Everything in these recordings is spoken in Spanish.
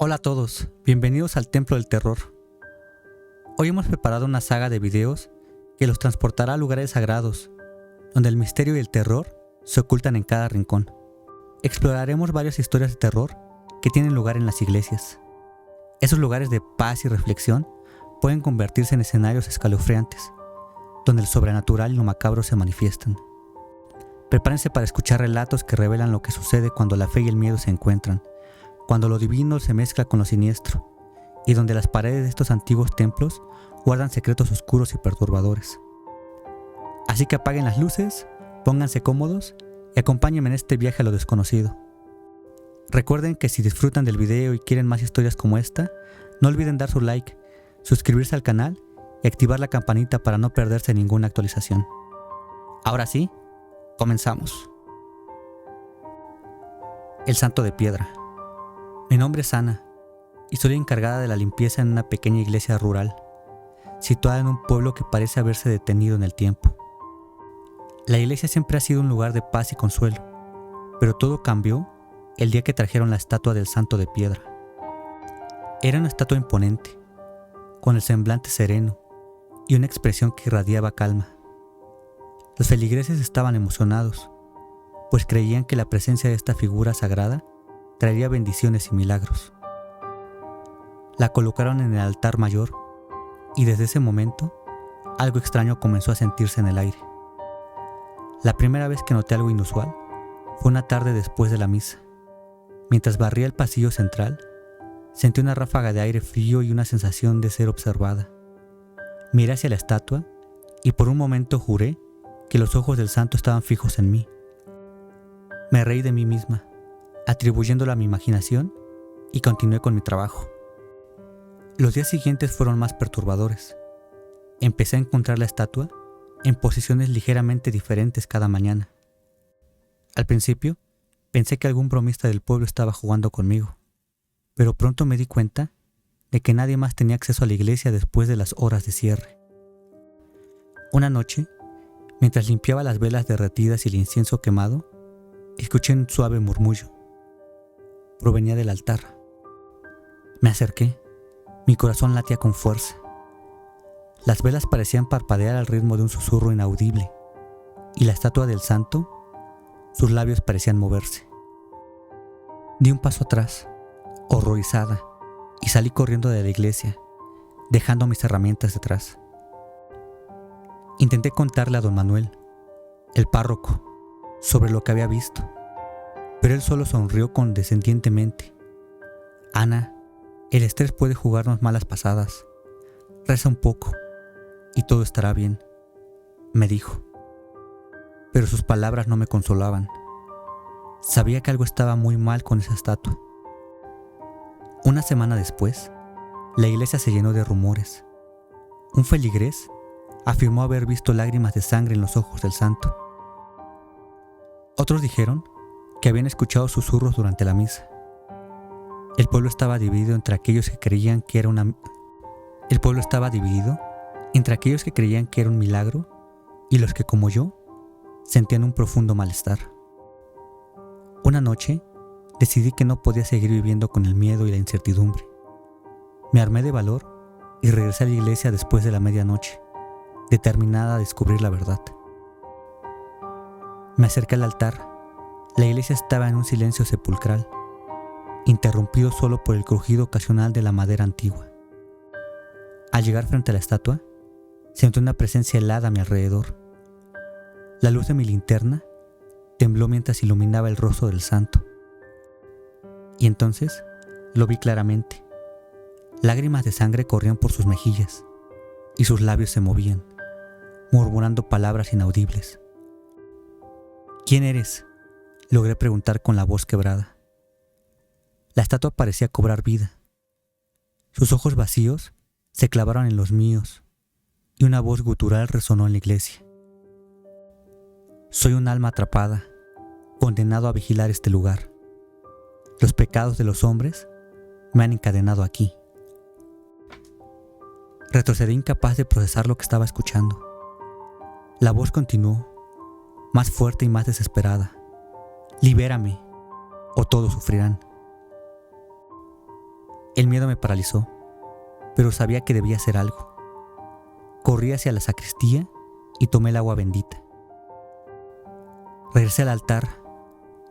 Hola a todos, bienvenidos al Templo del Terror. Hoy hemos preparado una saga de videos que los transportará a lugares sagrados, donde el misterio y el terror se ocultan en cada rincón. Exploraremos varias historias de terror que tienen lugar en las iglesias. Esos lugares de paz y reflexión pueden convertirse en escenarios escalofriantes, donde el sobrenatural y lo macabro se manifiestan. Prepárense para escuchar relatos que revelan lo que sucede cuando la fe y el miedo se encuentran, cuando lo divino se mezcla con lo siniestro, y donde las paredes de estos antiguos templos guardan secretos oscuros y perturbadores. Así que apaguen las luces, pónganse cómodos y acompáñenme en este viaje a lo desconocido. Recuerden que si disfrutan del video y quieren más historias como esta, no olviden dar su like, suscribirse al canal y activar la campanita para no perderse ninguna actualización. Ahora sí, comenzamos. El Santo de Piedra. Mi nombre es Ana y soy encargada de la limpieza en una pequeña iglesia rural, situada en un pueblo que parece haberse detenido en el tiempo. La iglesia siempre ha sido un lugar de paz y consuelo, pero todo cambió el día que trajeron la estatua del Santo de Piedra. Era una estatua imponente, con el semblante sereno y una expresión que irradiaba calma. Los feligreses estaban emocionados, pues creían que la presencia de esta figura sagrada traería bendiciones y milagros. La colocaron en el altar mayor y desde ese momento algo extraño comenzó a sentirse en el aire. La primera vez que noté algo inusual fue una tarde después de la misa. Mientras barría el pasillo central, sentí una ráfaga de aire frío y una sensación de ser observada. Miré hacia la estatua y por un momento juré que los ojos del santo estaban fijos en mí. Me reí de mí misma, atribuyéndolo a mi imaginación, y continué con mi trabajo. Los días siguientes fueron más perturbadores. Empecé a encontrar la estatua en posiciones ligeramente diferentes cada mañana. Al principio, pensé que algún bromista del pueblo estaba jugando conmigo, pero pronto me di cuenta de que nadie más tenía acceso a la iglesia después de las horas de cierre. Una noche, mientras limpiaba las velas derretidas y el incienso quemado, escuché un suave murmullo. Provenía del altar. Me acerqué. Mi corazón latía con fuerza. Las velas parecían parpadear al ritmo de un susurro inaudible, y la estatua del santo, sus labios parecían moverse. Di un paso atrás, horrorizada, y salí corriendo de la iglesia, dejando mis herramientas detrás. Intenté contarle a don Manuel, el párroco, sobre lo que había visto, pero él solo sonrió condescendientemente. Ana, el estrés puede jugarnos malas pasadas. Reza un poco y todo estará bien, me dijo. Pero sus palabras no me consolaban. Sabía que algo estaba muy mal con esa estatua. Una semana después, la iglesia se llenó de rumores. Un feligrés afirmó haber visto lágrimas de sangre en los ojos del santo. Otros dijeron que habían escuchado susurros durante la misa. El pueblo estaba dividido entre aquellos que creían que era un milagro y los que, como yo, sentían un profundo malestar. Una noche, decidí que no podía seguir viviendo con el miedo y la incertidumbre. Me armé de valor y regresé a la iglesia después de la medianoche, determinada a descubrir la verdad. Me acerqué al altar. La iglesia estaba en un silencio sepulcral, interrumpido solo por el crujido ocasional de la madera antigua. Al llegar frente a la estatua, sentí una presencia helada a mi alrededor. La luz de mi linterna tembló mientras iluminaba el rostro del santo. Y entonces lo vi claramente. Lágrimas de sangre corrían por sus mejillas y sus labios se movían, murmurando palabras inaudibles. ¿Quién eres?, logré preguntar con la voz quebrada. La estatua parecía cobrar vida. Sus ojos vacíos se clavaron en los míos y una voz gutural resonó en la iglesia. Soy un alma atrapada, condenado a vigilar este lugar. Los pecados de los hombres me han encadenado aquí. Retrocedí incapaz de procesar lo que estaba escuchando. La voz continuó, más fuerte y más desesperada. Libérame, o todos sufrirán. El miedo me paralizó, pero sabía que debía hacer algo. Corrí hacia la sacristía y tomé el agua bendita. Regresé al altar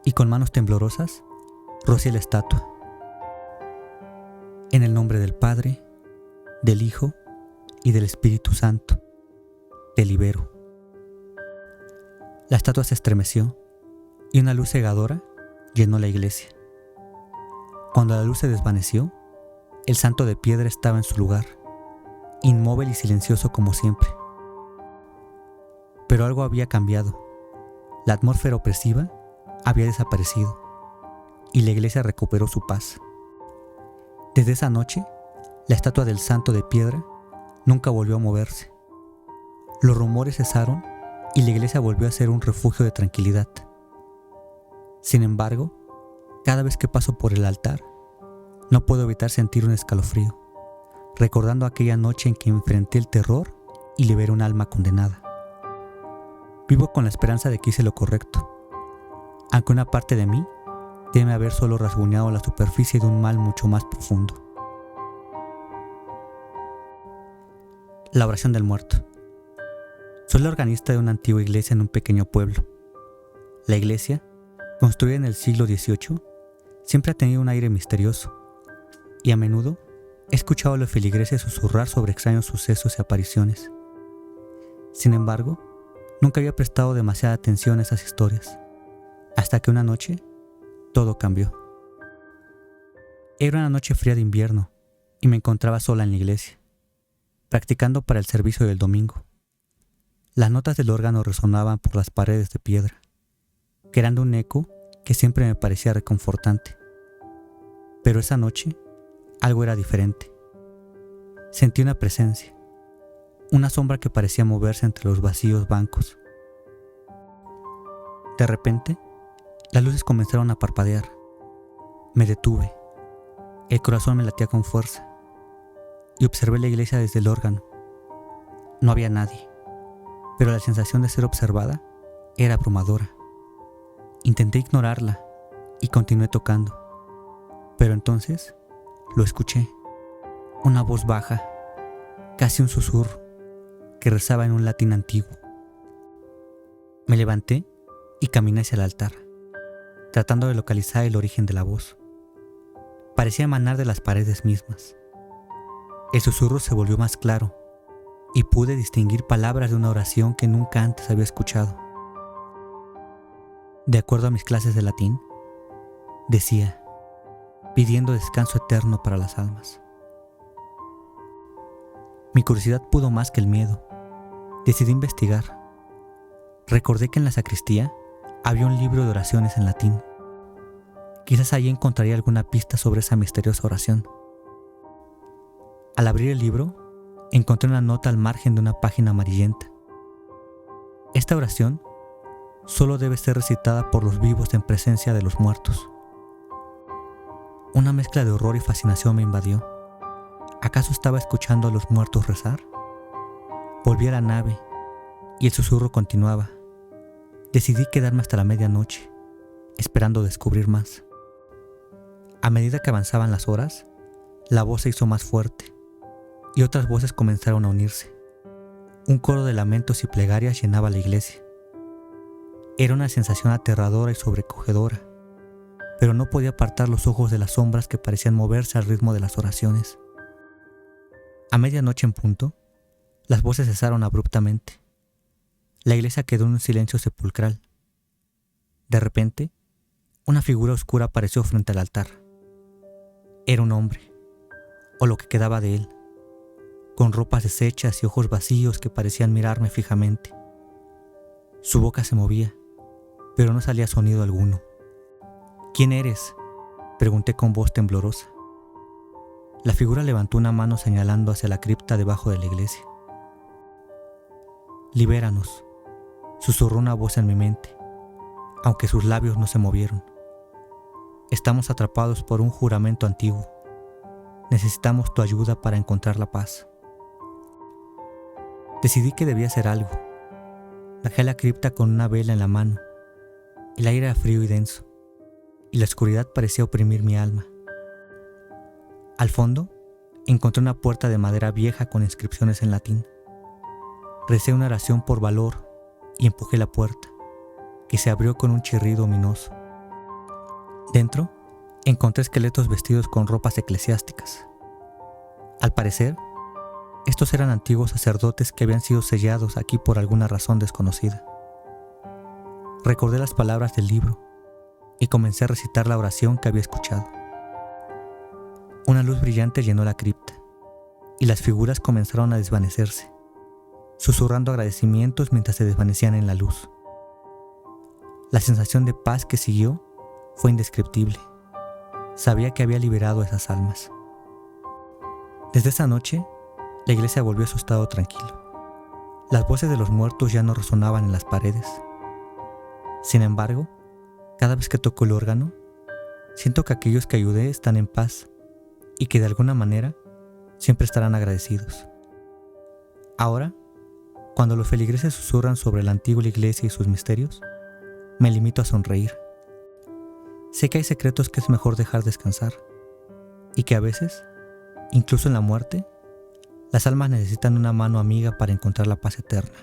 y con manos temblorosas rocié la estatua. En el nombre del Padre, del Hijo y del Espíritu Santo, te libero. La estatua se estremeció y una luz cegadora llenó la iglesia. Cuando la luz se desvaneció, el santo de piedra estaba en su lugar, inmóvil y silencioso como siempre. Pero algo había cambiado. La atmósfera opresiva había desaparecido y la iglesia recuperó su paz. Desde esa noche, la estatua del santo de piedra nunca volvió a moverse. Los rumores cesaron y la iglesia volvió a ser un refugio de tranquilidad. Sin embargo, cada vez que paso por el altar, no puedo evitar sentir un escalofrío, recordando aquella noche en que enfrenté el terror y liberé un alma condenada. Vivo con la esperanza de que hice lo correcto, aunque una parte de mí teme haber solo rasguñado la superficie de un mal mucho más profundo. La oración del muerto. Soy la organista de una antigua iglesia en un pequeño pueblo. La iglesia, construida en el siglo XVIII, siempre ha tenido un aire misterioso, y a menudo he escuchado a los feligreses susurrar sobre extraños sucesos y apariciones. Sin embargo, nunca había prestado demasiada atención a esas historias, hasta que una noche todo cambió. Era una noche fría de invierno y me encontraba sola en la iglesia, practicando para el servicio del domingo. Las notas del órgano resonaban por las paredes de piedra, creando un eco que siempre me parecía reconfortante. Pero esa noche algo era diferente. Sentí una presencia, una sombra que parecía moverse entre los vacíos bancos. De repente, las luces comenzaron a parpadear. Me detuve. El corazón me latía con fuerza y observé la iglesia desde el órgano. No había nadie, pero la sensación de ser observada era abrumadora. Intenté ignorarla y continué tocando, pero entonces lo escuché. Una voz baja, casi un susurro, que rezaba en un latín antiguo. Me levanté y caminé hacia el altar, tratando de localizar el origen de la voz. Parecía emanar de las paredes mismas. El susurro se volvió más claro y pude distinguir palabras de una oración que nunca antes había escuchado. De acuerdo a mis clases de latín, decía: pidiendo descanso eterno para las almas. Mi curiosidad pudo más que el miedo. Decidí investigar. Recordé que en la sacristía había un libro de oraciones en latín. Quizás allí encontraría alguna pista sobre esa misteriosa oración. Al abrir el libro, encontré una nota al margen de una página amarillenta. Esta oración solo debe ser recitada por los vivos en presencia de los muertos. Una mezcla de horror y fascinación me invadió. ¿Acaso estaba escuchando a los muertos rezar? Volví a la nave y el susurro continuaba. Decidí quedarme hasta la medianoche, esperando descubrir más. A medida que avanzaban las horas, la voz se hizo más fuerte y otras voces comenzaron a unirse. Un coro de lamentos y plegarias llenaba la iglesia. Era una sensación aterradora y sobrecogedora, pero no podía apartar los ojos de las sombras que parecían moverse al ritmo de las oraciones. A medianoche en punto, las voces cesaron abruptamente. La iglesia quedó en un silencio sepulcral. De repente, una figura oscura apareció frente al altar. Era un hombre, o lo que quedaba de él, con ropas deshechas y ojos vacíos que parecían mirarme fijamente. Su boca se movía, pero no salía sonido alguno. ¿Quién eres?, pregunté con voz temblorosa. La figura levantó una mano señalando hacia la cripta debajo de la iglesia. «Libéranos», susurró una voz en mi mente, aunque sus labios no se movieron. «Estamos atrapados por un juramento antiguo. Necesitamos tu ayuda para encontrar la paz». Decidí que debía hacer algo. Bajé a la cripta con una vela en la mano. El aire era frío y denso, y la oscuridad parecía oprimir mi alma. Al fondo, encontré una puerta de madera vieja con inscripciones en latín. Recé una oración por valor y empujé la puerta, que se abrió con un chirrido ominoso. Dentro, encontré esqueletos vestidos con ropas eclesiásticas. Al parecer, estos eran antiguos sacerdotes que habían sido sellados aquí por alguna razón desconocida. Recordé las palabras del libro y comencé a recitar la oración que había escuchado. Una luz brillante llenó la cripta y las figuras comenzaron a desvanecerse, susurrando agradecimientos mientras se desvanecían en la luz. La sensación de paz que siguió fue indescriptible. Sabía que había liberado a esas almas. Desde esa noche, la iglesia volvió a su estado tranquilo. Las voces de los muertos ya no resonaban en las paredes. Sin embargo, cada vez que toco el órgano, siento que aquellos que ayudé están en paz y que de alguna manera siempre estarán agradecidos. Ahora, cuando los feligreses susurran sobre la antigua iglesia y sus misterios, me limito a sonreír. Sé que hay secretos que es mejor dejar descansar y que a veces, incluso en la muerte, las almas necesitan una mano amiga para encontrar la paz eterna.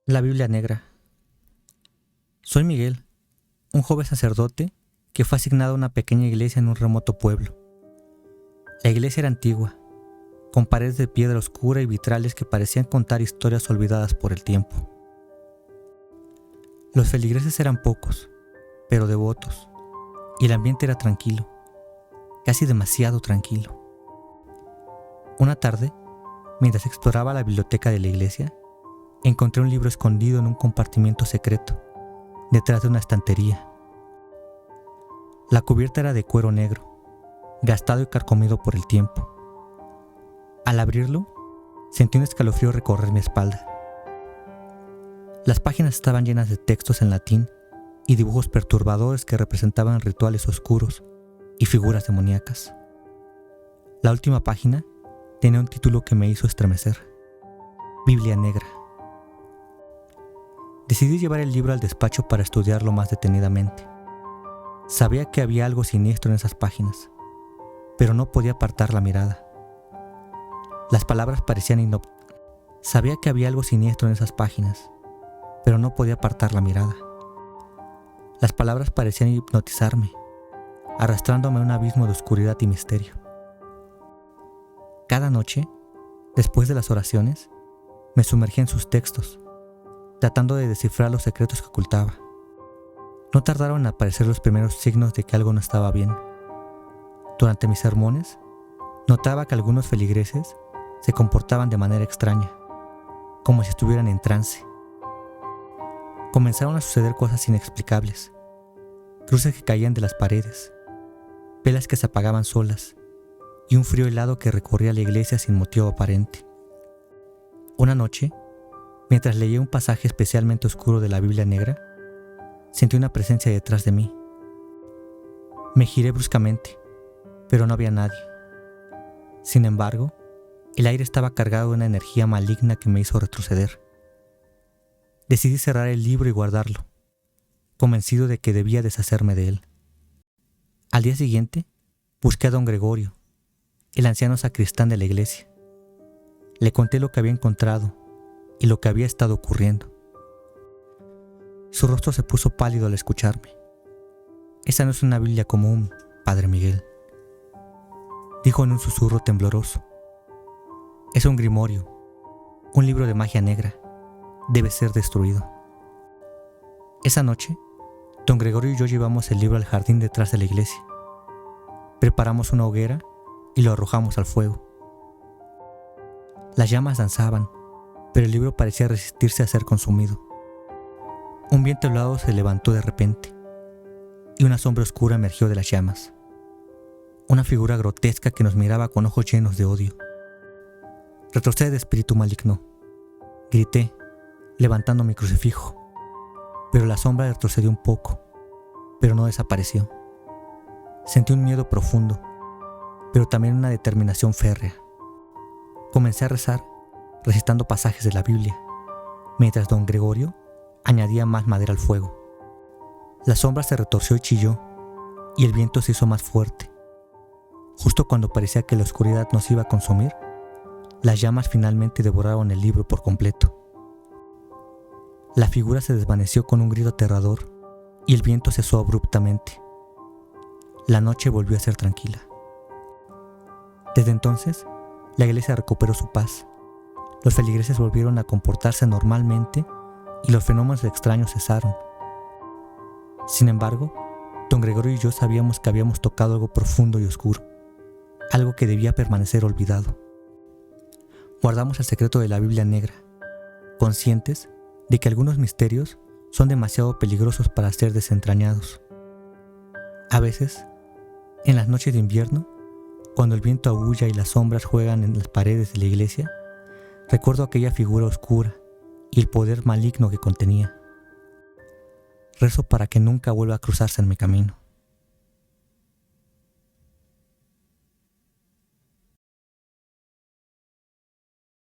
La Biblia Negra. Soy Miguel, un joven sacerdote que fue asignado a una pequeña iglesia en un remoto pueblo. La iglesia era antigua, con paredes de piedra oscura y vitrales que parecían contar historias olvidadas por el tiempo. Los feligreses eran pocos, pero devotos, y el ambiente era tranquilo, casi demasiado tranquilo. Una tarde, mientras exploraba la biblioteca de la iglesia, encontré un libro escondido en un compartimiento secreto, detrás de una estantería. La cubierta era de cuero negro, gastado y carcomido por el tiempo. Al abrirlo, sentí un escalofrío recorrer mi espalda. Las páginas estaban llenas de textos en latín y dibujos perturbadores que representaban rituales oscuros y figuras demoníacas. La última página tenía un título que me hizo estremecer: Biblia Negra. Decidí llevar el libro al despacho para estudiarlo más detenidamente. Sabía que había algo siniestro en esas páginas, pero no podía apartar la mirada. Las palabras parecían Sabía que había algo siniestro en esas páginas, pero no podía apartar la mirada. Las palabras parecían hipnotizarme, arrastrándome a un abismo de oscuridad y misterio. Cada noche, después de las oraciones, me sumergía en sus textos, tratando de descifrar los secretos que ocultaba. No tardaron en aparecer los primeros signos de que algo no estaba bien. Durante mis sermones, notaba que algunos feligreses se comportaban de manera extraña, como si estuvieran en trance. Comenzaron a suceder cosas inexplicables: cruces que caían de las paredes, velas que se apagaban solas y un frío helado que recorría la iglesia sin motivo aparente. Una noche, mientras leía un pasaje especialmente oscuro de la Biblia Negra, sentí una presencia detrás de mí. Me giré bruscamente, pero no había nadie. Sin embargo, el aire estaba cargado de una energía maligna que me hizo retroceder. Decidí cerrar el libro y guardarlo, convencido de que debía deshacerme de él. Al día siguiente, busqué a don Gregorio, el anciano sacristán de la iglesia. Le conté lo que había encontrado y lo que había estado ocurriendo. Su rostro se puso pálido al escucharme. «Esa no es una Biblia común, Padre Miguel», dijo en un susurro tembloroso. «Es un grimorio, un libro de magia negra. Debe ser destruido». Esa noche, don Gregorio y yo llevamos el libro al jardín detrás de la iglesia. Preparamos una hoguera y lo arrojamos al fuego. Las llamas danzaban, pero el libro parecía resistirse a ser consumido. Un viento helado se levantó de repente, y una sombra oscura emergió de las llamas. Una figura grotesca que nos miraba con ojos llenos de odio. «Retrocede, espíritu maligno», grité, levantando mi crucifijo. Pero la sombra retrocedió un poco, pero no desapareció. Sentí un miedo profundo, pero también una determinación férrea. Comencé a rezar, recitando pasajes de la Biblia, mientras don Gregorio añadía más madera al fuego. La sombra se retorció y chilló, y el viento se hizo más fuerte. Justo cuando parecía que la oscuridad nos iba a consumir, las llamas finalmente devoraron el libro por completo. La figura se desvaneció con un grito aterrador y el viento cesó abruptamente. La noche volvió a ser tranquila. Desde entonces, la iglesia recuperó su paz. Los feligreses volvieron a comportarse normalmente y los fenómenos extraños cesaron. Sin embargo, don Gregorio y yo sabíamos que habíamos tocado algo profundo y oscuro, algo que debía permanecer olvidado. Guardamos el secreto de la Biblia negra, conscientes de que algunos misterios son demasiado peligrosos para ser desentrañados. A veces, en las noches de invierno, cuando el viento aúlla y las sombras juegan en las paredes de la iglesia, recuerdo aquella figura oscura y el poder maligno que contenía. Rezo para que nunca vuelva a cruzarse en mi camino.